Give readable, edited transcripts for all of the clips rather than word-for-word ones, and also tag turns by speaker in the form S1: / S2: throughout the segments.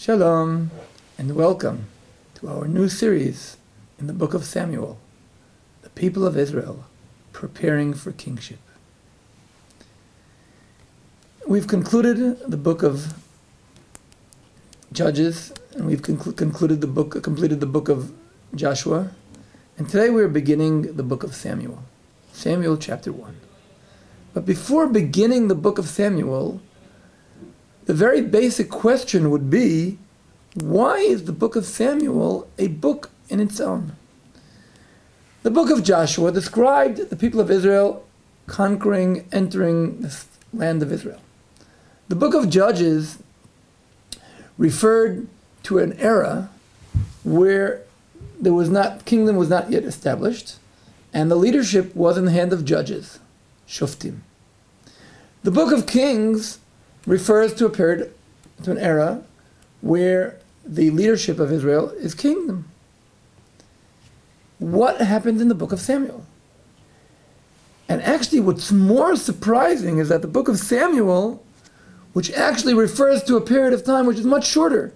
S1: Shalom and welcome to our new series in the book of Samuel, the people of Israel preparing for kingship. We've concluded the book of Judges, and we've completed the book of Joshua, and today we're beginning the book of Samuel, Samuel chapter 1. But before beginning the book of Samuel, the very basic question would be, why is the book of Samuel a book in its own? The book of Joshua described the people of Israel conquering, entering the land of Israel. The book of Judges referred to an era where kingdom was not yet established, and the leadership was in the hand of judges, shoftim. The book of Kings refers to an era where the leadership of Israel is kingdom. What happened in the book of Samuel? And actually what's more surprising is that the book of Samuel, which actually refers to a period of time which is much shorter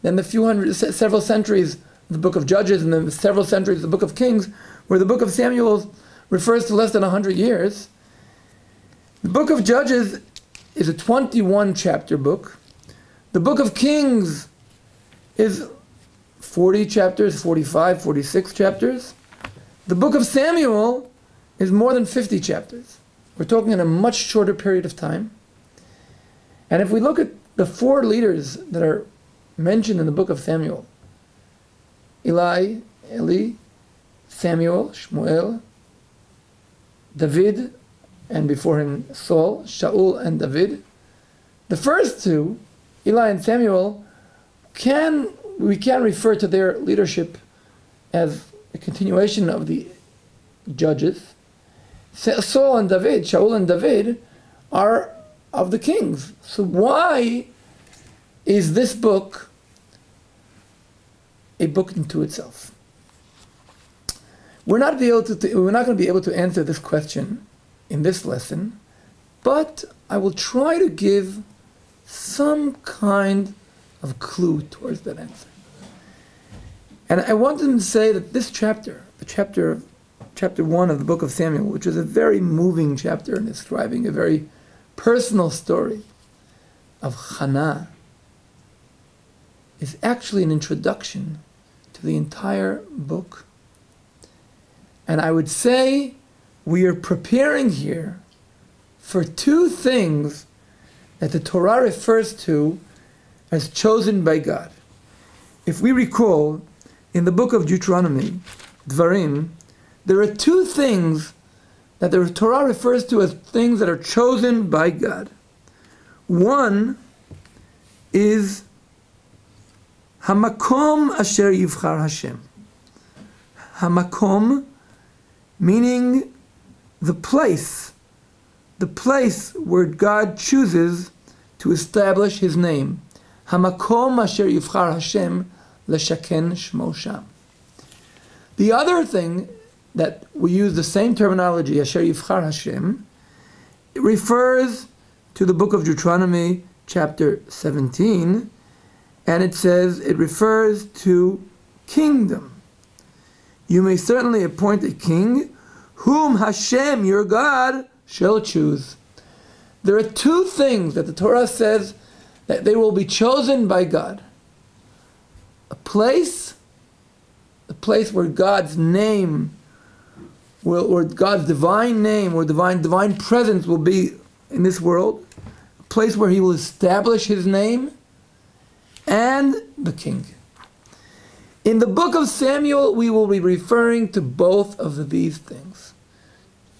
S1: than the several centuries of the book of Judges and the several centuries of the book of Kings, where the book of Samuel refers to less than 100 years. The book of Judges is a 21 chapter book. The book of Kings is 40 chapters, 45, 46 chapters. The book of Samuel is more than 50 chapters. We're talking in a much shorter period of time. And if we look at the four leaders that are mentioned in the book of Samuel, Eli, Samuel, Shmuel, David, and before him Saul, Shaul and David. The first two, Eli and Samuel, we can refer to their leadership as a continuation of the judges. Saul and David, Shaul and David, are of the kings. So why is this book a book unto itself? We're not going to be able to answer this question in this lesson, but I will try to give some kind of clue towards that answer. And I want to say that this chapter, chapter 1 of the book of Samuel, which is a very moving chapter and describing a very personal story of Hanna, is actually an introduction to the entire book. And I would say we are preparing here for two things that the Torah refers to as chosen by God. If we recall, in the book of Deuteronomy, Dvarim, there are two things that the Torah refers to as things that are chosen by God. One is Hamakom asher yivchar Hashem. Hamakom, meaning the place where God chooses to establish His name. Hamakom asher yivchar Hashem leshaken shmo sham. The other thing that we use the same terminology, asher yivchar Hashem, it refers to the book of Deuteronomy, chapter 17, and it refers to kingdom. You may certainly appoint a king whom Hashem, your God, shall choose. There are two things that the Torah says that they will be chosen by God. A place where God's name, or God's divine name, or divine presence will be in this world. A place where He will establish His name, and the king. In the book of Samuel, we will be referring to both of these things.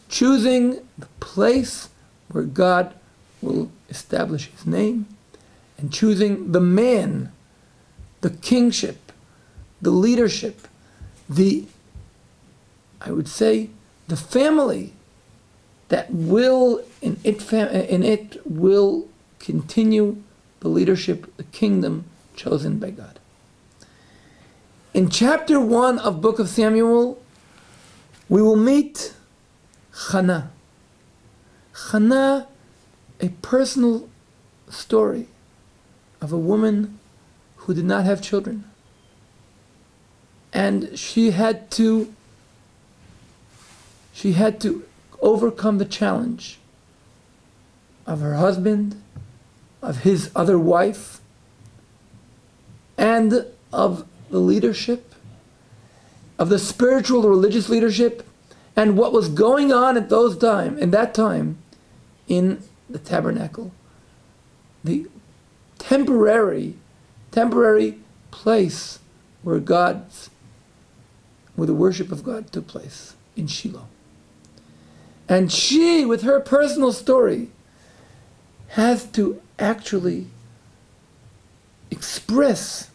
S1: Choosing the place where God will establish His name, and choosing the man, the kingship, the leadership, I would say, the family that will, in it will continue the leadership, the kingdom chosen by God. In chapter 1 of book of Samuel, we will meet Hanna. Hanna, a personal story of a woman who did not have children. And she had to overcome the challenge of her husband, of his other wife, and of the leadership, of the spiritual, religious leadership, and what was going on at that time in the tabernacle, the temporary place where the worship of God took place in Shiloh. And she, with her personal story, has to actually express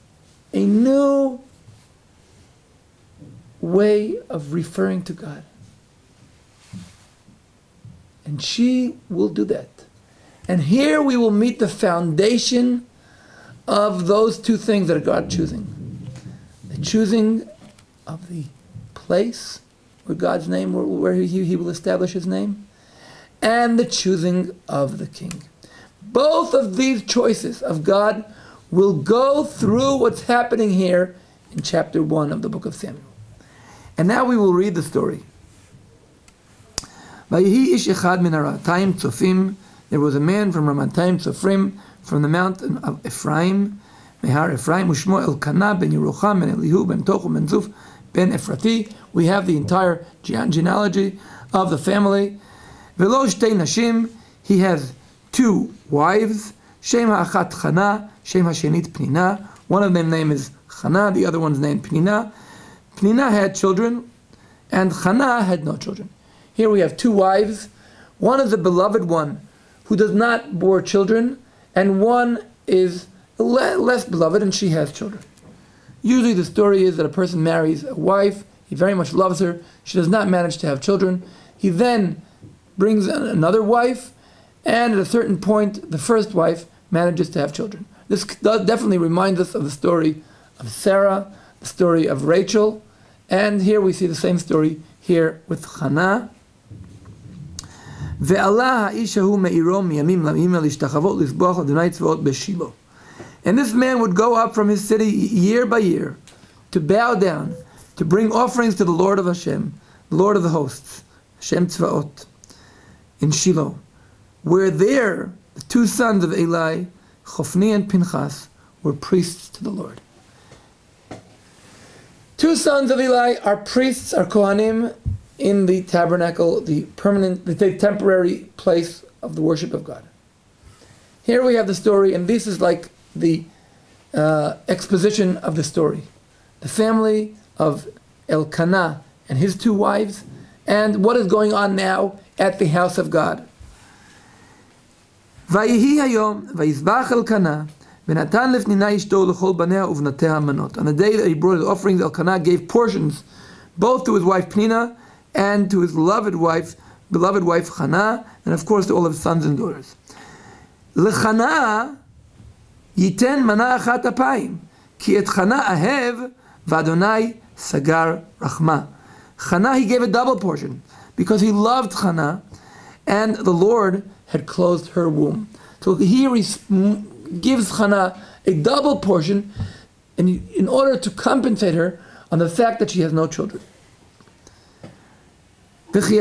S1: a new way of referring to God. And she will do that. And here we will meet the foundation of those two things that are God choosing. The choosing of the place where God's name, where he will establish his name, and the choosing of the king. Both of these choices of God will go through what's happening here in chapter 1 of the book of Samuel. And now we will read the story. Vayehi ish echad min Haratayim Tzofim. There was a man from Ramatayim Tzofrim, from the mountain of Ephraim, Mehar Ephraim, Ushmo Elkanah ben Yerucham ben Elihu ben Tochu ben Zuf ben Ephrati. We have the entire genealogy of the family. Velo shtei nashim. He has two wives. Shem ha'achat Hanna, Shem ha'shenit Pnina. One of them name is Hanna, the other one's name Pnina. Pnina had children, and Hanna had no children. Here we have two wives. One is a beloved one who does not bear children, and one is less beloved, and she has children. Usually the story is that a person marries a wife, he very much loves her, she does not manage to have children. He then brings another wife, and at a certain point, the first wife manages to have children. This definitely reminds us of the story of Sarah, the story of Rachel, and here we see the same story here with Hanna. And this man would go up from his city year by year to bow down, to bring offerings to the Lord of Hashem, the Lord of the hosts, Hashem Tzvaot, in Shiloh, where there the two sons of Eli, Chofni and Pinchas, were priests to the Lord. Two sons of Eli are priests, are Kohanim, in the tabernacle, the temporary place of the worship of God. Here we have the story, and this is like the exposition of the story. The family of Elkanah and his two wives, and what is going on now at the house of God. Vayehi hayom vayizbach Elkanah v'natan lefnina ishto l'chol banea uvnatea manot. On the day that he brought his offerings, Elkanah gave portions both to his wife Pnina and to his beloved wife Hanna, and of course to all of his sons and daughters. L'Hanna yiten mana achat apayim, ki et Hanna ahev v'Adonai sagar rachma. Hanna, he gave a double portion because he loved Hanna, and the Lord had closed her womb. So here he gives Hanna a double portion in order to compensate her on the fact that she has no children. Here we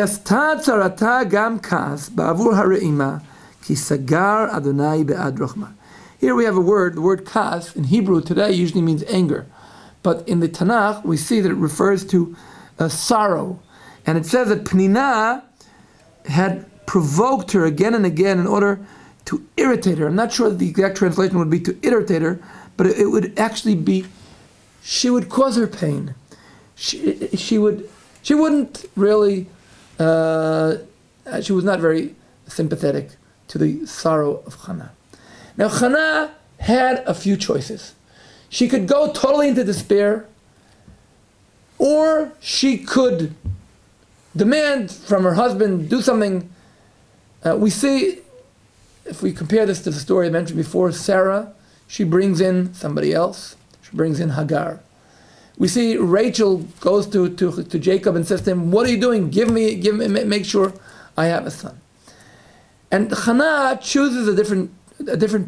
S1: have a word, the word kas, in Hebrew today usually means anger. But in the Tanakh, we see that it refers to sorrow. And it says that Pnina had provoked her again and again in order to irritate her. I'm not sure that the exact translation would be to irritate her, but it would actually be, she would cause her pain. She wouldn't really, she was not very sympathetic to the sorrow of Hanna. Now Hanna had a few choices. She could go totally into despair, or she could demand from her husband, do something. We see, if we compare this to the story I mentioned before, Sarah, she brings in somebody else. She brings in Hagar. We see Rachel goes to Jacob and says to him, "What are you doing? Give me, make sure I have a son." And Hanna chooses a different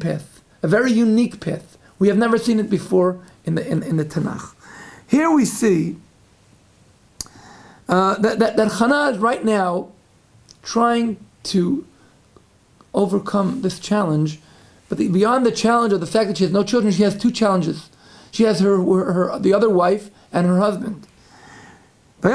S1: path, a very unique path, We have never seen it before in the Tanakh. Here we see that Hanna is right now trying to overcome this challenge, but beyond the challenge of the fact that she has no children, she has two challenges. She has the other wife and her husband. Her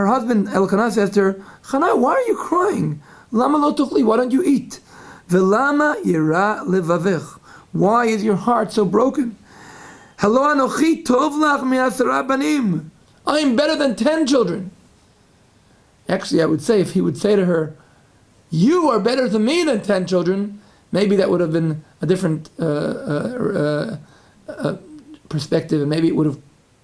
S1: husband Elkanah says to her, Hanna, why are you crying? Lama lo tuchli, why don't you eat? Velama yira levavech, why is your heart so broken? Halo anochi tov lach mi'asara banim, I am better than 10 children. Actually, I would say, if he would say to her, you are better than me than 10 children, maybe that would have been a different perspective, and maybe it would have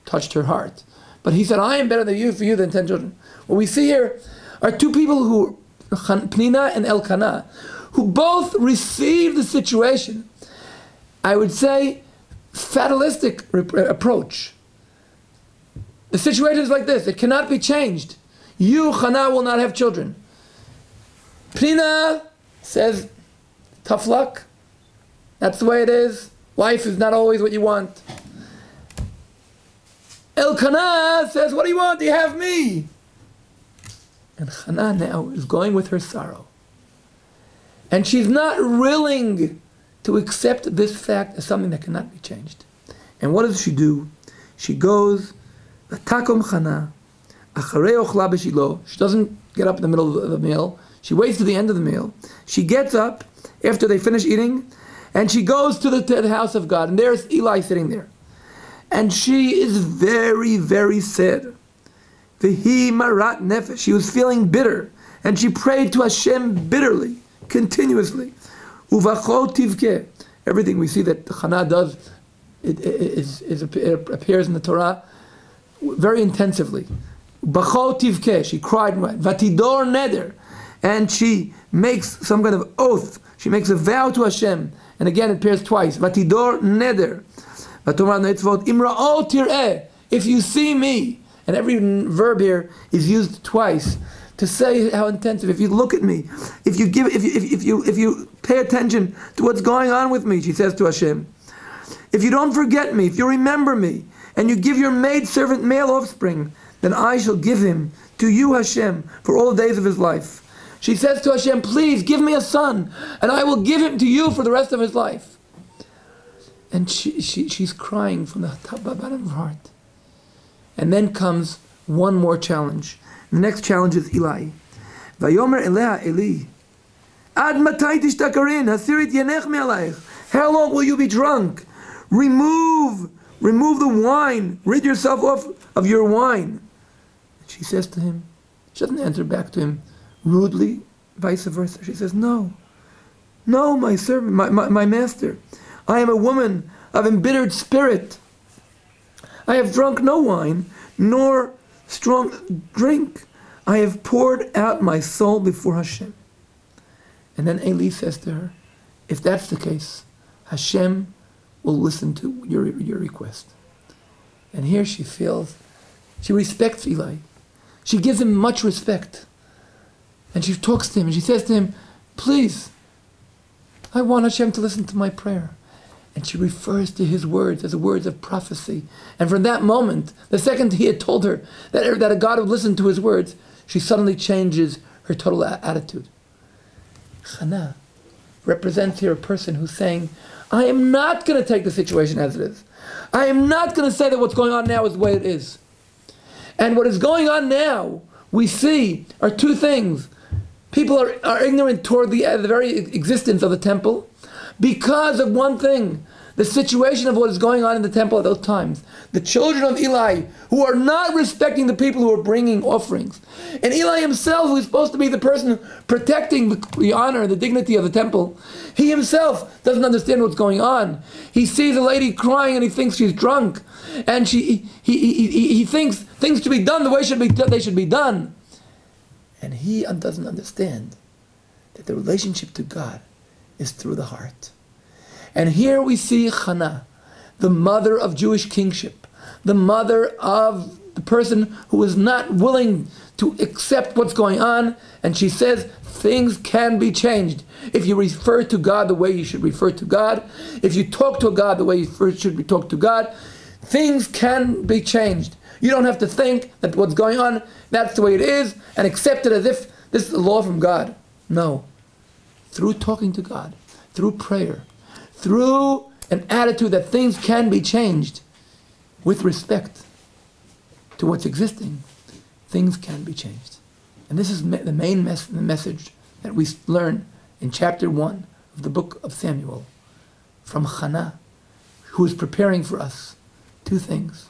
S1: touched her heart. But he said, I am better than you for you than 10 children. What we see here are two people who, Pnina and Elkanah, who both received the situation, I would say, fatalistic approach. The situation is like this, it cannot be changed. You, Hanna, will not have children. Pnina says, tough luck. That's the way it is. Life is not always what you want. Elkanah says, what do you want? You have me. And Hanna now is going with her sorrow. And she's not willing to accept this fact as something that cannot be changed. And what does she do? She goes, Takom Hanna, Acharei ochla b'shilo. She doesn't get up in the middle of the meal. She waits to the end of the meal. She gets up after they finish eating, and she goes to the house of God. And there's Eli sitting there. And she is very, very sad. V'hi marat nefesh. She was feeling bitter. And she prayed to Hashem bitterly, continuously. Uvacho tivke. Everything we see that Hanna does, it appears in the Torah very intensively. Bacho tivke. She cried. Vatidor neder. And she makes some kind of oath. She makes a vow to Hashem. And again it appears twice. Vatidor neder. If you see me, and every verb here is used twice to say how intensive. If you look at me, if you pay attention to what's going on with me, she says to Hashem. If you don't forget me, if you remember me, and you give your maidservant male offspring, then I shall give him to you, Hashem, for all the days of his life. She says to Hashem, please give me a son, and I will give him to you for the rest of his life. And she's crying from the top bottom of her heart. And then comes one more challenge. The next challenge is Eli. Vayomer Eleha Eli, Ad matai tishtakarin, hasirit yenech me'alayich. How long will you be drunk? Remove the wine. Rid yourself of your wine. She says to him, she doesn't answer back to him rudely, vice versa. She says, no, my servant, my master. I am a woman of embittered spirit. I have drunk no wine, nor strong drink. I have poured out my soul before Hashem. And then Eli says to her, if that's the case, Hashem will listen to your request. And here she respects Eli. She gives him much respect. And she talks to him, and she says to him, please, I want Hashem to listen to my prayer. And she refers to his words as words of prophecy. And from that moment, the second he had told her that a God would listen to his words, she suddenly changes her total attitude. Hanna represents here a person who's saying, I am not going to take the situation as it is. I am not going to say that what's going on now is the way it is. And what is going on now, we see, are two things. People are ignorant toward the very existence of the temple, because of one thing, the situation of what is going on in the temple at those times. The children of Eli, who are not respecting the people who are bringing offerings. And Eli himself, who is supposed to be the person protecting the honor and the dignity of the temple, he himself doesn't understand what's going on. He sees a lady crying and he thinks she's drunk. And he thinks things should be done the way they should be done. And he doesn't understand that the relationship to God is through the heart. And here we see Hanna, the mother of Jewish kingship, the mother of the person who is not willing to accept what's going on, and she says things can be changed. If you refer to God the way you should refer to God, if you talk to God the way you first should talk to God, things can be changed. You don't have to think that what's going on, that's the way it is, and accept it as if this is a law from God. No. Through talking to God, through prayer, through an attitude that things can be changed with respect to what's existing, things can be changed. And this is the main message that we learn in chapter 1 of the book of Samuel from Hanna, who is preparing for us two things: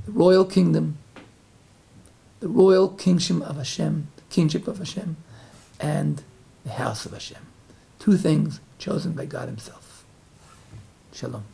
S1: the royal kingdom, the royal kingship of Hashem, and the house of Hashem. Two things chosen by God Himself. Shalom.